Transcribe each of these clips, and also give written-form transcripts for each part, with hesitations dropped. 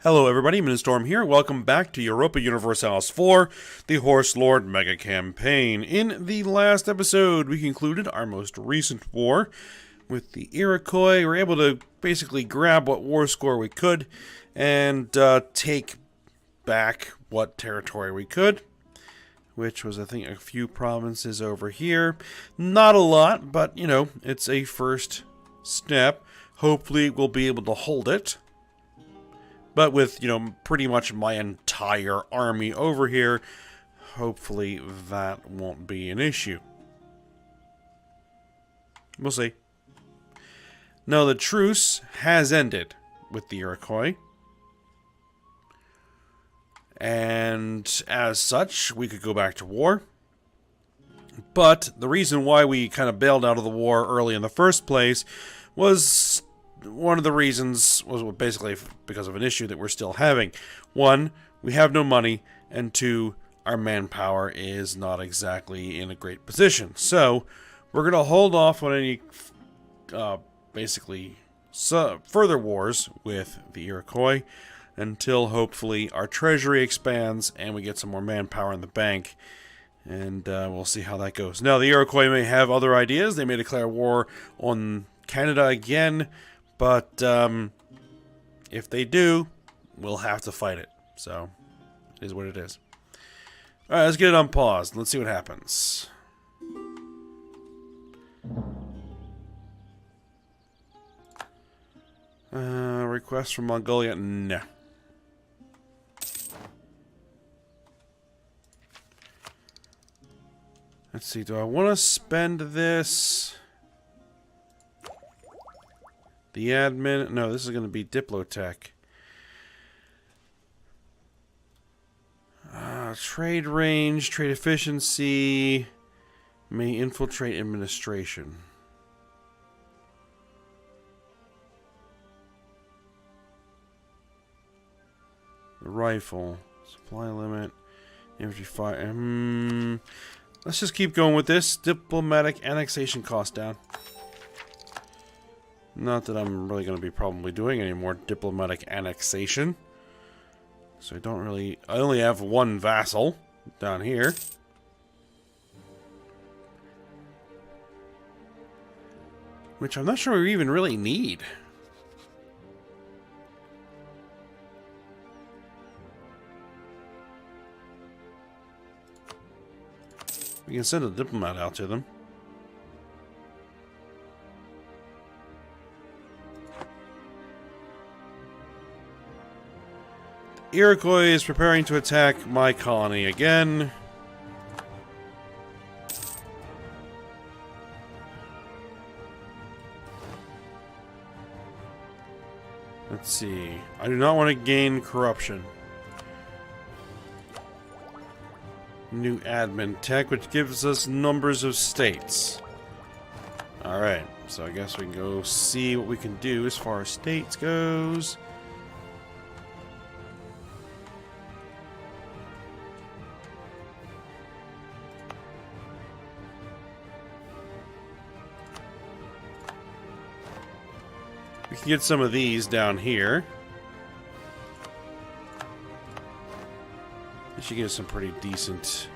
Hello everybody, Storm here. Welcome back to Europa Universalis IV, the Horse Lord Mega Campaign. In the last episode, we concluded our most recent war with the Iroquois. We were able to basically grab what war score we could and take back what territory we could, which was, I think, a few provinces over here. Not a lot, but, you know, it's a first step. Hopefully we'll be able to hold it. But with, you know, pretty much my entire army over here, hopefully that won't be an issue. We'll see. Now, the truce has ended with the Iroquois. And as such, we could go back to war. But the reason why we kind of bailed out of the war early in the first place was... one of the reasons was basically because of an issue that we're still having. One, we have no money, and two, our manpower is not exactly in a great position. So, we're going to hold off on any, further wars with the Iroquois until hopefully our treasury expands and we get some more manpower in the bank. And we'll see how that goes. Now, the Iroquois may have other ideas. They may declare war on Canada again. But if they do, we'll have to fight it. So, it is what it is. Alright, let's get it on pause. Let's see what happens. Request from Mongolia? No. Let's see, do I want to spend this... The admin... No, this is going to be Diplotech. Trade range, trade efficiency... May infiltrate administration. The rifle. Supply limit. Infantry fire... let's just keep going with this. Diplomatic annexation cost down. Not that I'm really going to be probably doing any more diplomatic annexation. So I only have one vassal down here. Which I'm not sure we even really need. We can send a diplomat out to them. Iroquois is preparing to attack my colony again. Let's see. I do not want to gain corruption. New admin tech, which gives us numbers of states. Alright, so I guess we can go see what we can do as far as states goes. We can get some of these down here. This should get us some pretty decent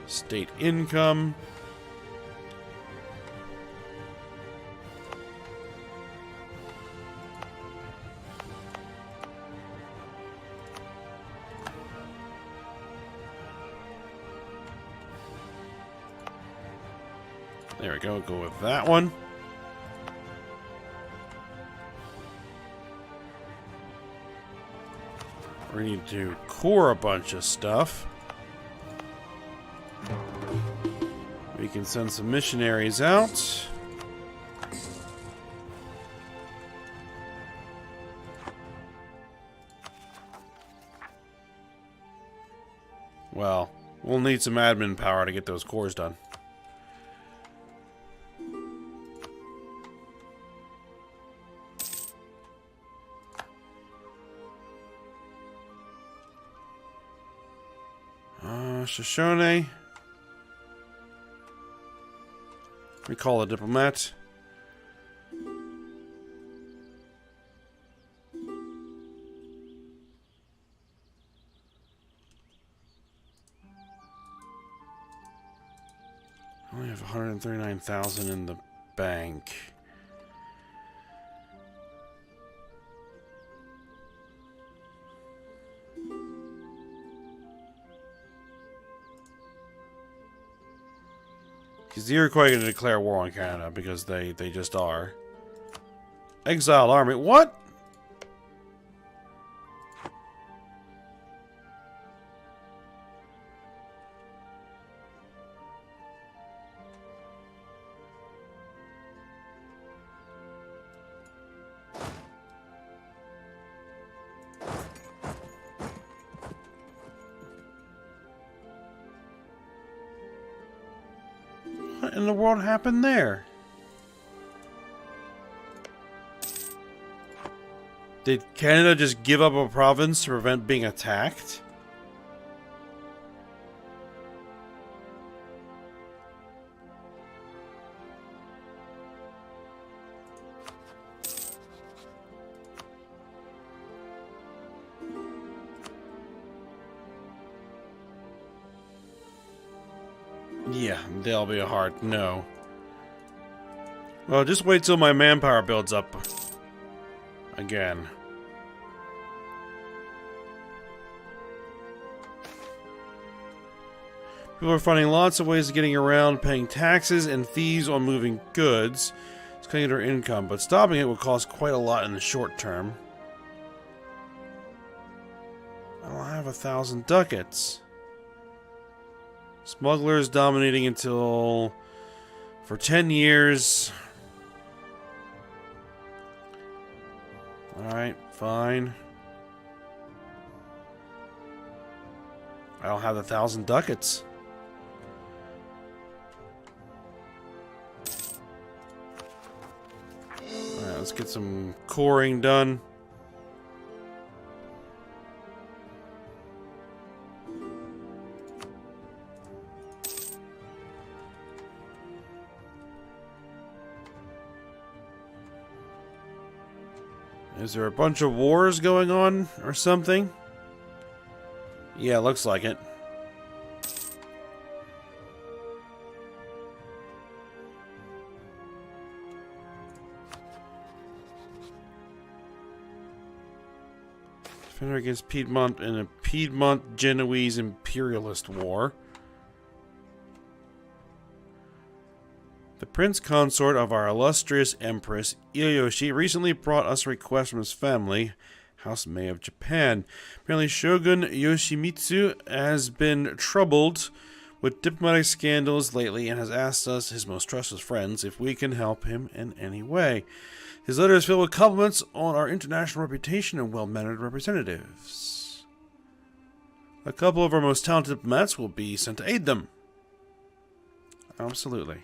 state income. There we go, go with that one. We need to core a bunch of stuff. We can send some missionaries out. Well, we'll need some admin power to get those cores done. Shoshone. Recall a diplomat. I only have 139,000 in the bank. Is the Iroquois going to declare war on Canada? Because they just are. Exiled army. What? What in the world happened there? Did Canada just give up a province to prevent being attacked? Yeah, there'll be a hard no. Well, just wait till my manpower builds up again. People are finding lots of ways of getting around paying taxes and fees on moving goods. It's cutting their income, but stopping it will cost quite a lot in the short term. I don't have 1,000 ducats. Smugglers dominating until... for 10 years. Alright, fine. I don't have 1,000 ducats. Alright, let's get some coring done. Is there a bunch of wars going on or something? Yeah, looks like it. Defender against Piedmont in a Piedmont-Genoese imperialist war. The Prince Consort of our illustrious Empress, Iyoshi, recently brought us a request from his family, House Mei of Japan. Apparently Shogun Yoshimitsu has been troubled with diplomatic scandals lately and has asked us, his most trusted friends, if we can help him in any way. His letter is filled with compliments on our international reputation and well-mannered representatives. A couple of our most talented diplomats will be sent to aid them. Absolutely.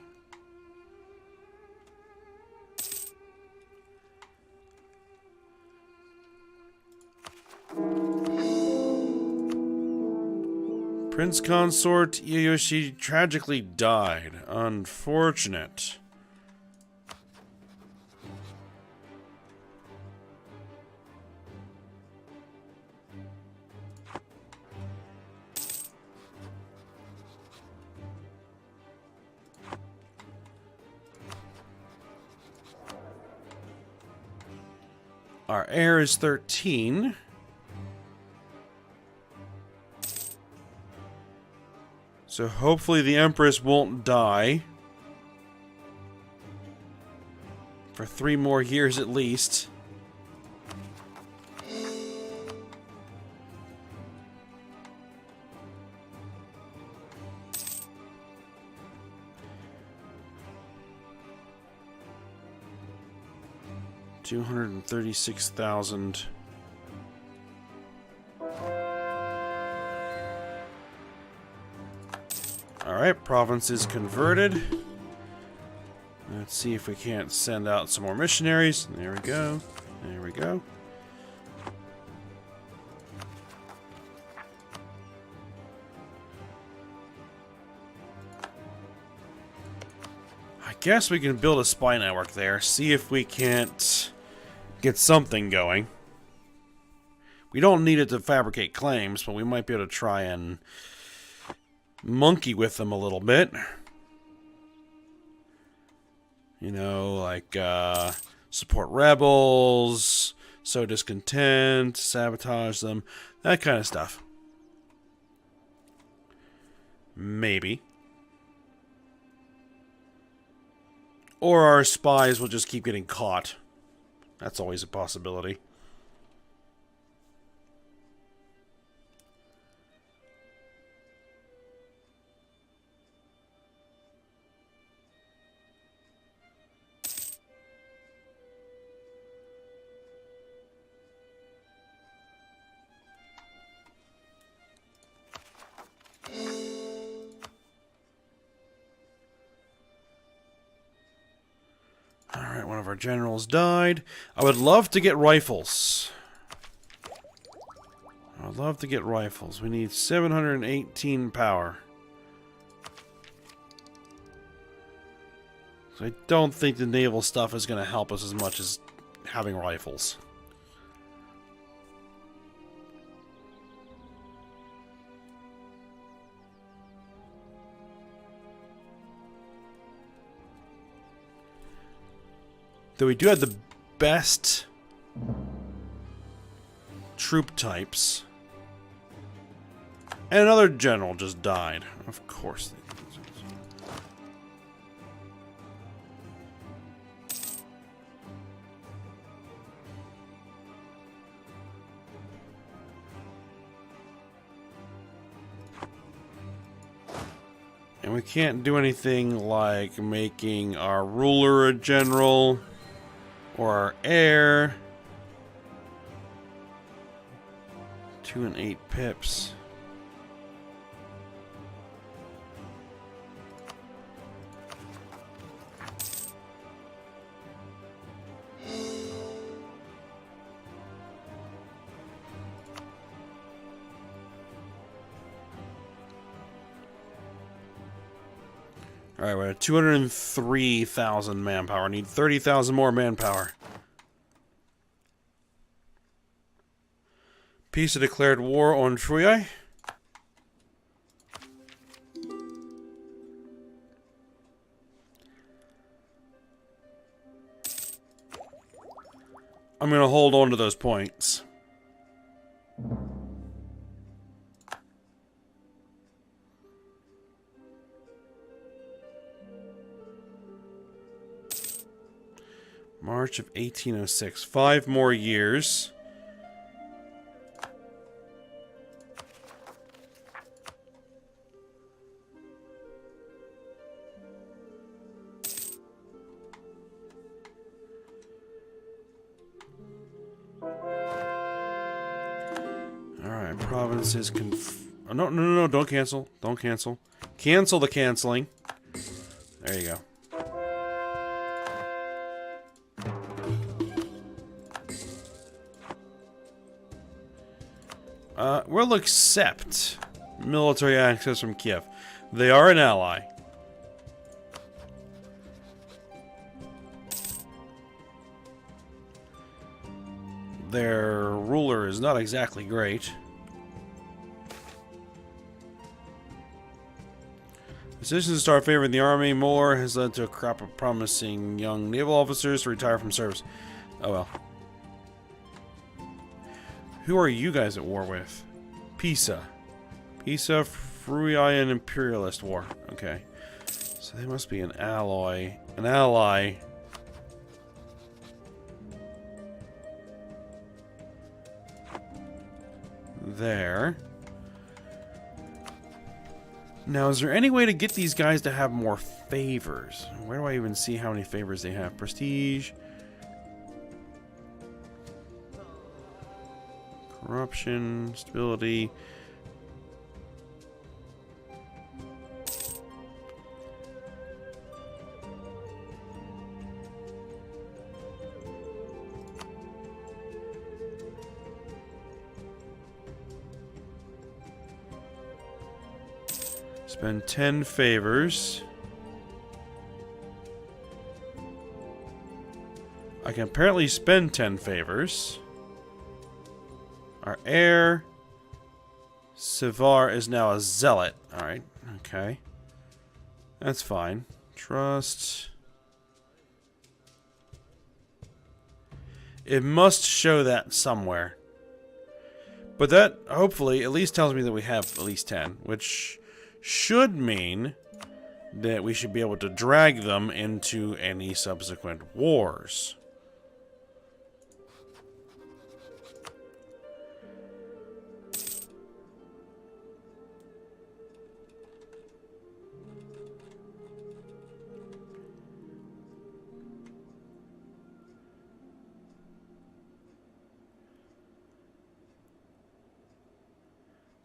Prince Consort Iyoshi tragically died. Unfortunate. Our heir is 13. So hopefully the Empress won't die. For 3 more years at least. $236,000. Alright, province is converted. Let's see if we can't send out some more missionaries. There we go. There we go. I guess we can build a spy network there. See if we can't get something going. We don't need it to fabricate claims, but we might be able to try and monkey with them a little bit. You know, like support rebels, sow discontent, sabotage them, that kind of stuff. Maybe. Or our spies will just keep getting caught. That's always a possibility. Alright, one of our generals died. I would love to get rifles. I would love to get rifles. We need 718 power. So I don't think the naval stuff is going to help us as much as having rifles. Though we do have the best troop types. And another general just died. Of course. And we can't do anything like making our ruler a general. Or our heir. 2 and 8 pips. Alright, we're at 203,000 manpower. I need 30,000 more manpower. Pisa declared war on Troy. I'm going to hold on to those points. March of 1806. 5 more years. Alright, provinces oh, no, don't cancel. Don't cancel. Cancel the canceling. There you go. We'll accept military access from Kiev. They are an ally. Their ruler is not exactly great. Decision to start favoring the army more has led to a crop of promising young naval officers to retire from service. Oh well. Who are you guys at war with? Pisa. Pisa, Fruian Imperialist War. Okay. So they must be an ally. An ally. There. Now, is there any way to get these guys to have more favors? Where do I even see how many favors they have? Prestige. Corruption, stability. Spend 10 favors. I can apparently spend 10 favors. Our heir, Sivar, is now a zealot. Alright, okay. That's fine. Trust. It must show that somewhere. But that, hopefully, at least tells me that we have at least 10, which should mean that we should be able to drag them into any subsequent wars.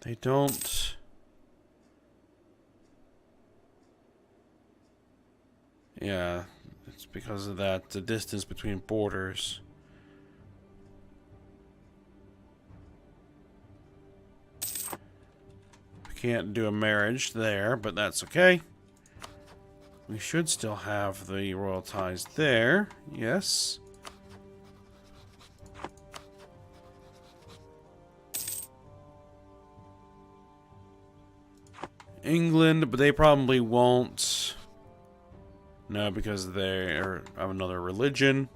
They don't... Yeah, it's because of that, the distance between borders. We can't do a marriage there, but that's okay. We should still have the royal ties there, yes. England, but they probably won't. No, because they are of another religion.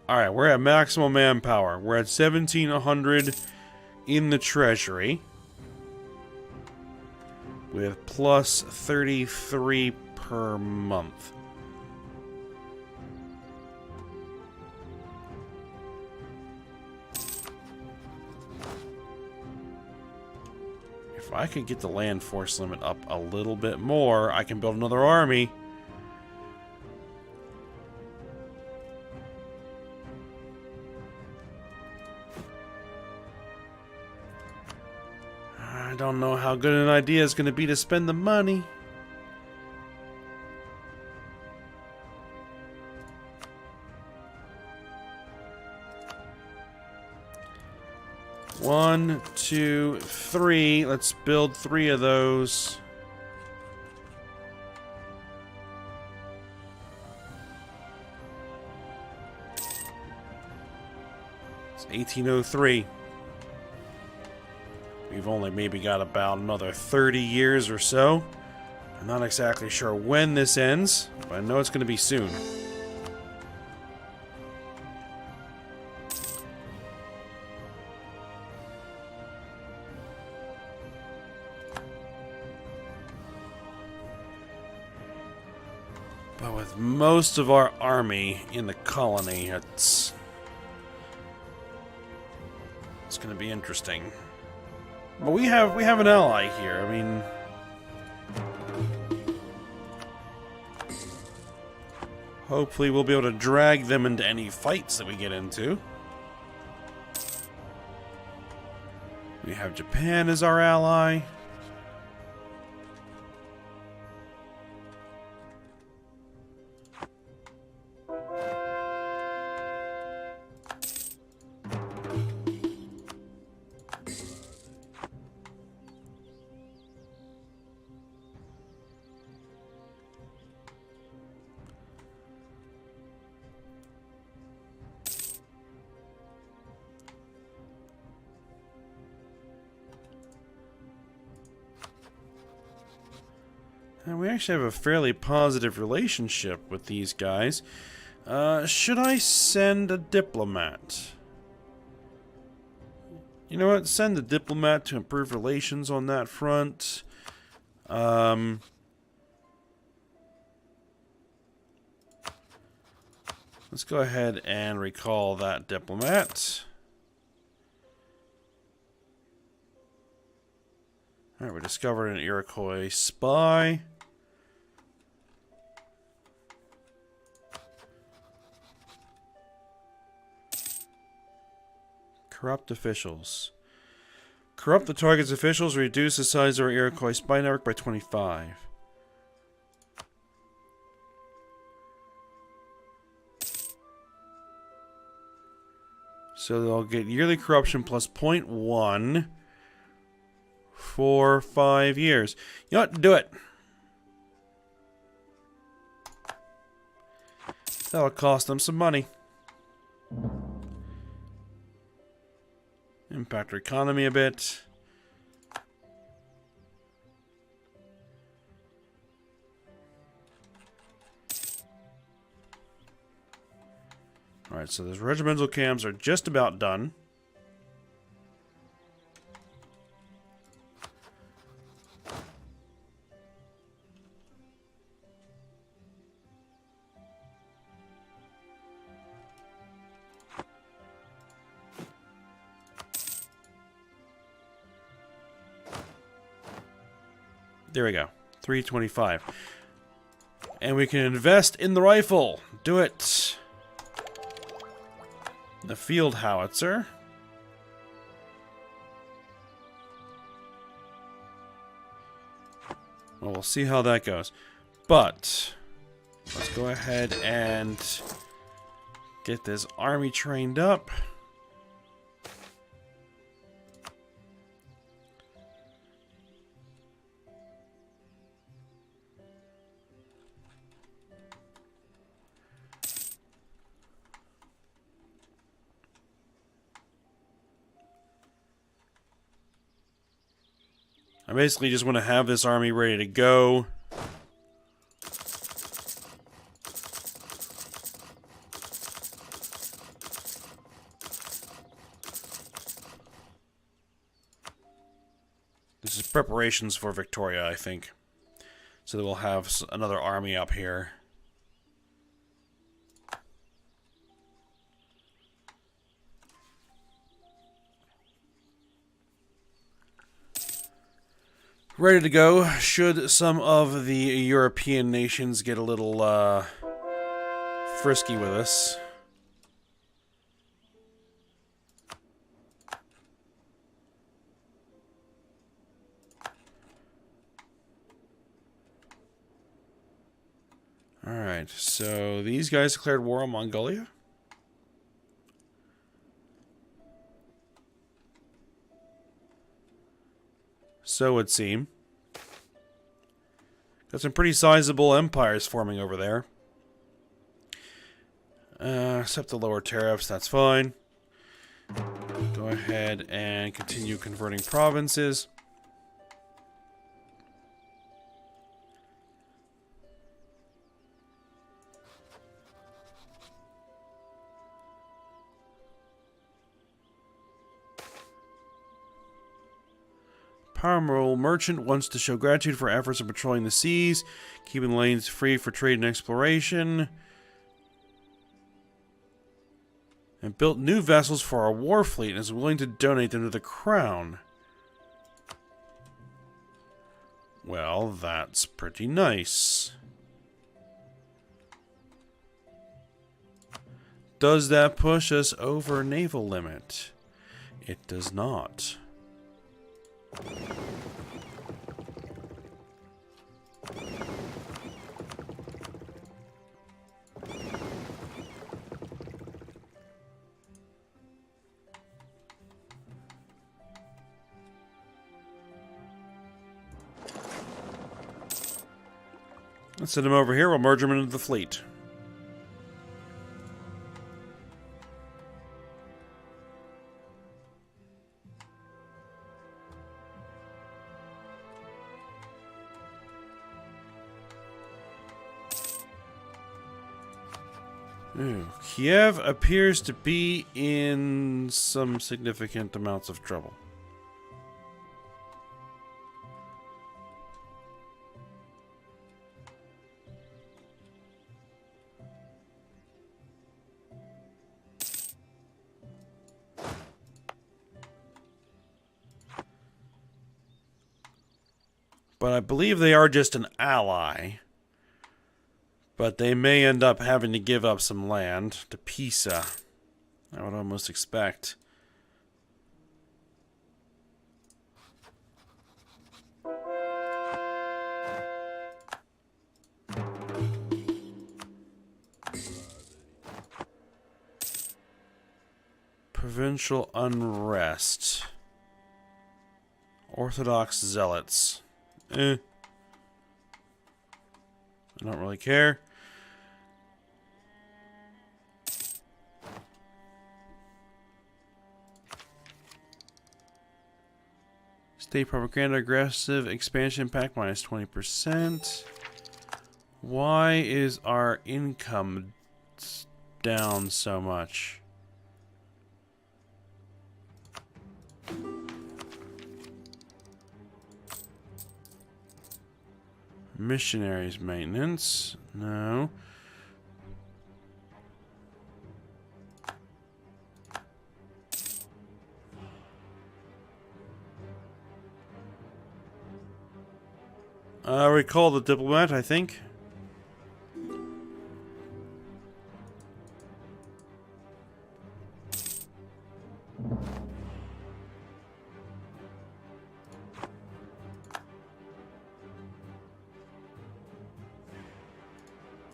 Alright, we're at maximum manpower. We're at 1,700 in the treasury. With plus 33 per month. If I could get the land force limit up a little bit more, I can build another army. I don't know how good an idea it's going to be to spend the money. One, two, three. Let's build 3 of those. It's 1803. We've only maybe got about another 30 years or so. I'm not exactly sure when this ends, but I know it's going to be soon. But with most of our army in the colony, it's going to be interesting. But we have an ally here. I mean, hopefully we'll be able to drag them into any fights that we get into. We have Japan as our ally. And we actually have a fairly positive relationship with these guys. Should I send a diplomat? You know what? Send a diplomat to improve relations on that front. Let's go ahead and recall that diplomat. Alright, we discovered an Iroquois spy. Corrupt officials. Corrupt the target's officials, reduce the size of our Iroquois spy network by 25. So they'll get yearly corruption plus 0.1 for 5 years. You know what? Do it. That'll cost them some money. Impact our economy a bit. Alright, so those regimental camps are just about done. There we go. 325. And we can invest in the rifle. Do it. The field howitzer. Well, we'll see how that goes. But let's go ahead and get this army trained up. I basically just want to have this army ready to go. This is preparations for Victoria, I think. So that we'll have another army up here. Ready to go, should some of the European nations get a little frisky with us. Alright, so these guys declared war on Mongolia. So it would seem. Got some pretty sizable empires forming over there. Except the lower tariffs, that's fine. Go ahead and continue converting provinces. Powerful merchant wants to show gratitude for efforts of patrolling the seas, keeping the lanes free for trade and exploration, and built new vessels for our war fleet and is willing to donate them to the crown. Well, that's pretty nice. Does that push us over naval limit? It does not. Let's send him over here. We'll merge him into the fleet. Ooh, Kiev appears to be in some significant amounts of trouble. But I believe they are just an ally. But they may end up having to give up some land to Pisa. I would almost expect. Provincial unrest. Orthodox zealots. I don't really care. State propaganda, aggressive expansion pack minus 20%. Why is our income down so much. Missionaries maintenance. No. Recall the diplomat, I think.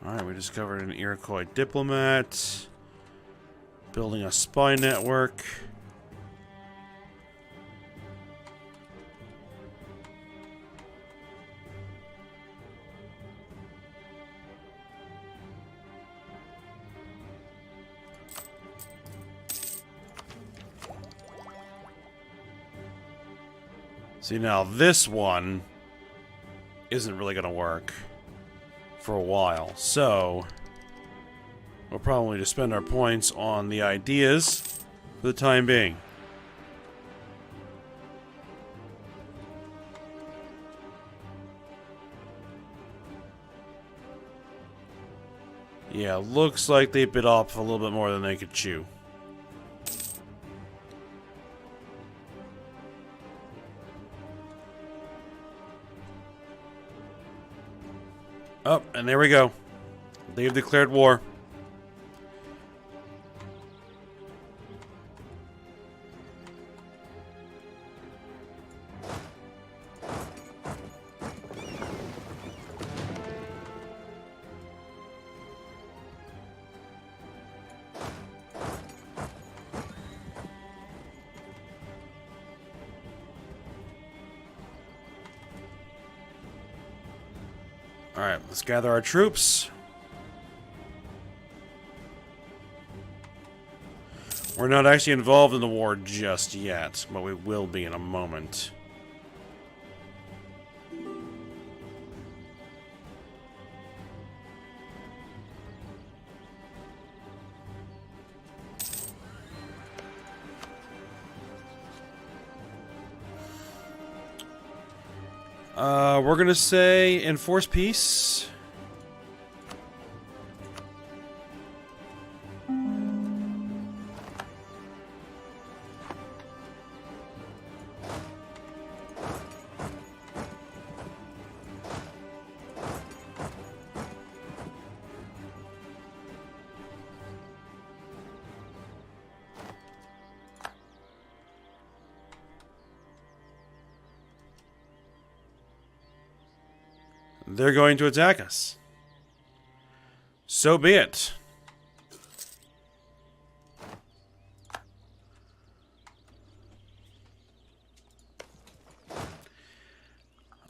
Alright, we discovered an Iroquois diplomat. Building a spy network. See, now this one isn't really going to work for a while, so we'll probably just spend our points on the ideas for the time being. Yeah, looks like they bit off a little bit more than they could chew. Oh, and there we go. They've declared war. Alright, let's gather our troops. We're not actually involved in the war just yet, but we will be in a moment. We're gonna say enforce peace. They're going to attack us. So be it.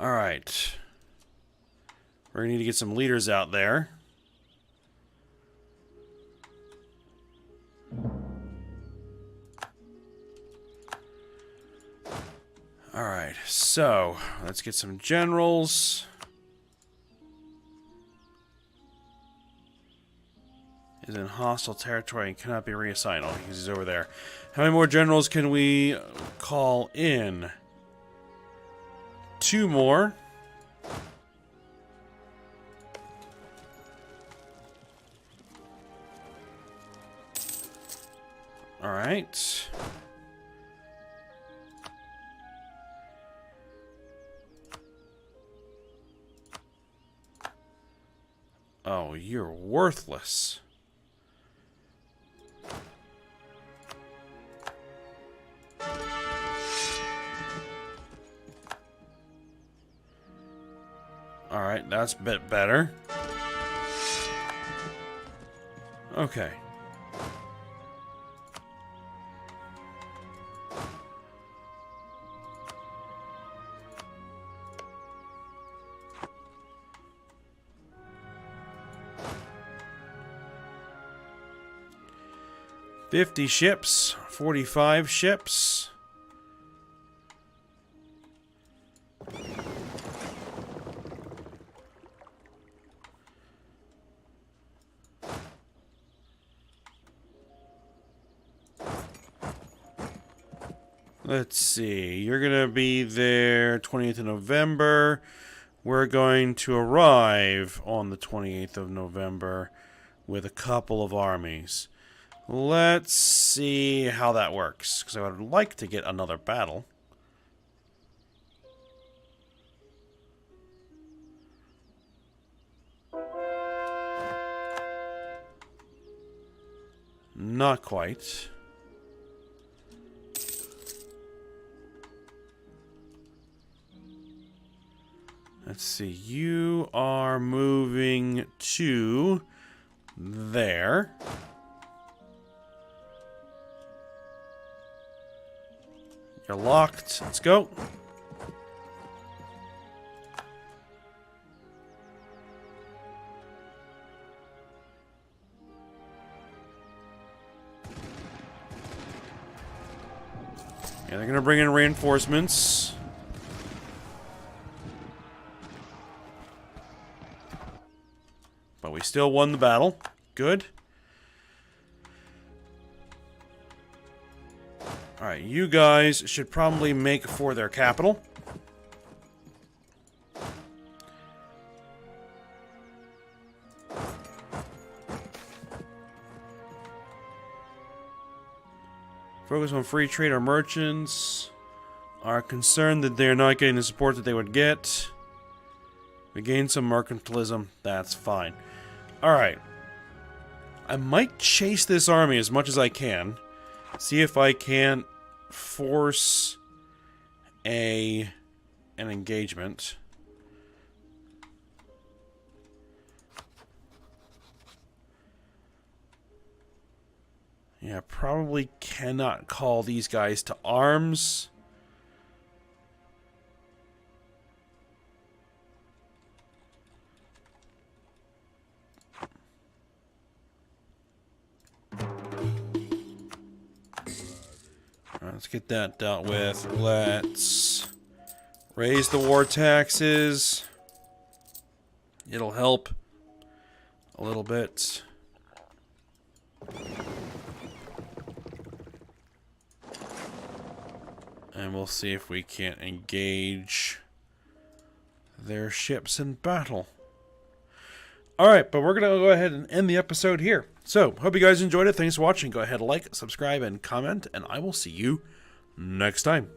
All right. We're going to need to get some leaders out there. All right. So, let's get some generals. Is in hostile territory and cannot be reassigned. Oh, he's over there. How many more generals can we call in? 2 more. All right. Oh, you're worthless. Alright, that's a bit better. Okay. $50 ships, 45 ships. Let's see. You're going to be there 28th of November. We're going to arrive on the 28th of November with a couple of armies. Let's see how that works, because I would like to get another battle. Not quite. Let's see, you are moving to there. You're locked. Let's go. Yeah, they're gonna bring in reinforcements. But we still won the battle. Good. Alright, you guys should probably make for their capital. Focus on free trade. Our merchants are concerned that they're not getting the support that they would get. We gained some mercantilism. That's fine. Alright. I might chase this army as much as I can. See if I can force an engagement. Yeah, probably cannot call these guys to arms. Let's get that dealt with. Let's raise the war taxes. It'll help a little bit. And we'll see if we can't engage their ships in battle. Alright, but we're going to go ahead and end the episode here. So, hope you guys enjoyed it. Thanks for watching. Go ahead, like, subscribe, and comment, and I will see you next time.